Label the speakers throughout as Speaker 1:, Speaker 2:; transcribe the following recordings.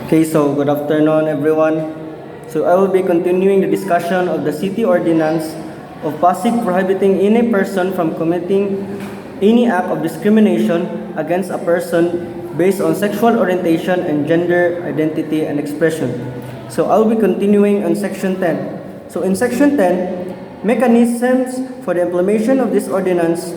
Speaker 1: Okay, so good afternoon everyone. So I will be continuing the discussion of the City Ordinance of Pasig prohibiting any person from committing any act of discrimination against a person based on sexual orientation and gender identity and expression. So I will be continuing on Section 10. So in Section 10, mechanisms for the implementation of this ordinance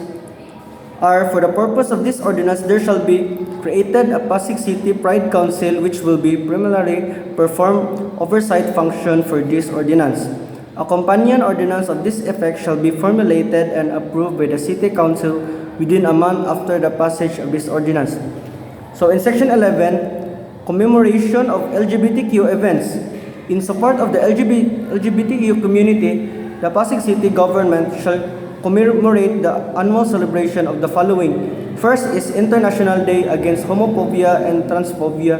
Speaker 1: are, for the purpose of this ordinance, there shall be created a Pasig City Pride Council which will be primarily perform oversight function for this ordinance. A companion ordinance of this effect shall be formulated and approved by the City Council within a month after the passage of this ordinance. So in Section 11, commemoration of LGBTQ events. In support of the LGBTQ community, the Pasig City government shall commemorate the annual celebration of the following. First is International Day Against Homophobia and Transphobia,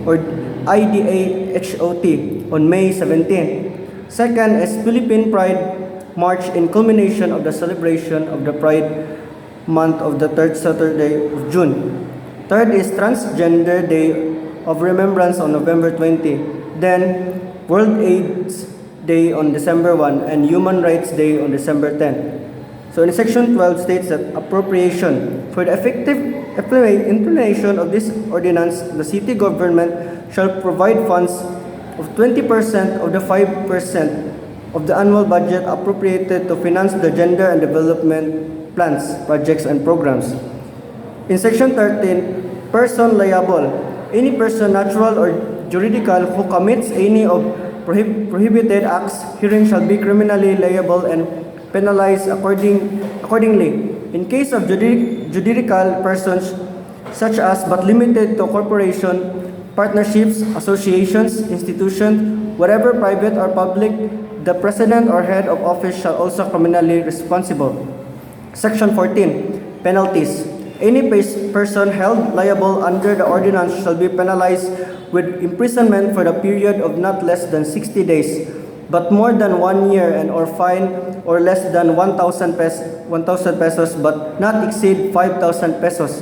Speaker 1: or IDAHOT, on May 17. Second is Philippine Pride March in culmination of the celebration of the Pride Month of the third Saturday of June. Third is Transgender Day of Remembrance on November 20. Then World AIDS Day on December 1 and Human Rights Day on December 10. So in Section 12 states that appropriation. For the effective implementation of this ordinance, the city government shall provide funds of 20% of the 5% of the annual budget appropriated to finance the gender and development plans, projects, and programs. In Section 13, person liable. Any person, natural or juridical, who commits any of prohibited acts herein shall be criminally liable and penalized accordingly. In case of juridical persons, such as but limited to corporation, partnerships, associations, institutions, whatever private or public, the president or head of office shall also criminally responsible. Section 14, penalties. Any person held liable under the ordinance shall be penalized with imprisonment for the period of not less than 60 days, but more than 1 year, and or fine or less than 1,000 pesos, but not exceed 5,000 pesos,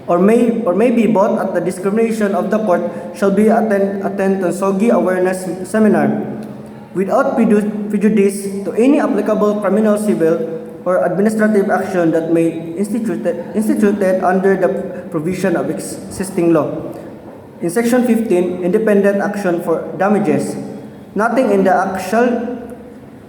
Speaker 1: or may be bought at the discretion of the court, shall be attend to SOGI awareness seminar, without prejudice to any applicable criminal, civil, or administrative action that may instituted under the provision of existing law. In Section 15, independent action for damages. Nothing in the act shall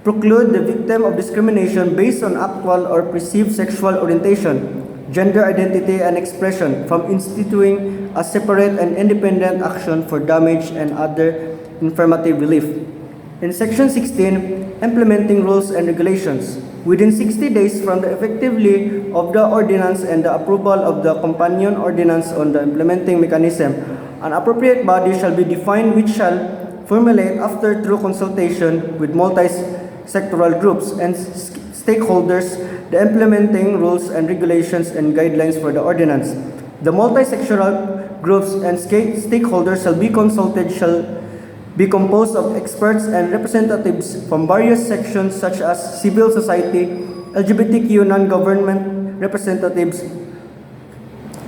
Speaker 1: preclude the victim of discrimination based on actual or perceived sexual orientation, gender identity, and expression from instituting a separate and independent action for damage and other affirmative relief. In Section 16, implementing rules and regulations. Within 60 days from the effectively of the ordinance and the approval of the companion ordinance on the implementing mechanism, an appropriate body shall be defined which shall formulate, after through consultation with multi-sectoral groups and stakeholders, the implementing rules and regulations and guidelines for the ordinance. The multi-sectoral groups and stakeholders shall be consulted shall be composed of experts and representatives from various sections such as civil society, LGBTQ non-government representatives,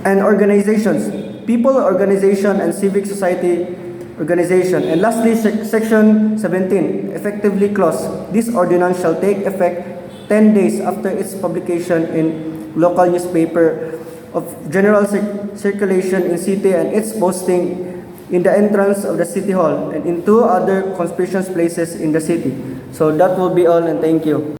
Speaker 1: and organizations, people organization, and civic society organization. And lastly, Section 17, effectively clause. This ordinance shall take effect 10 days after its publication in local newspaper of general circulation in city and its posting in the entrance of the City Hall and in 2 other conspicuous places in the city. So that will be all, and thank you.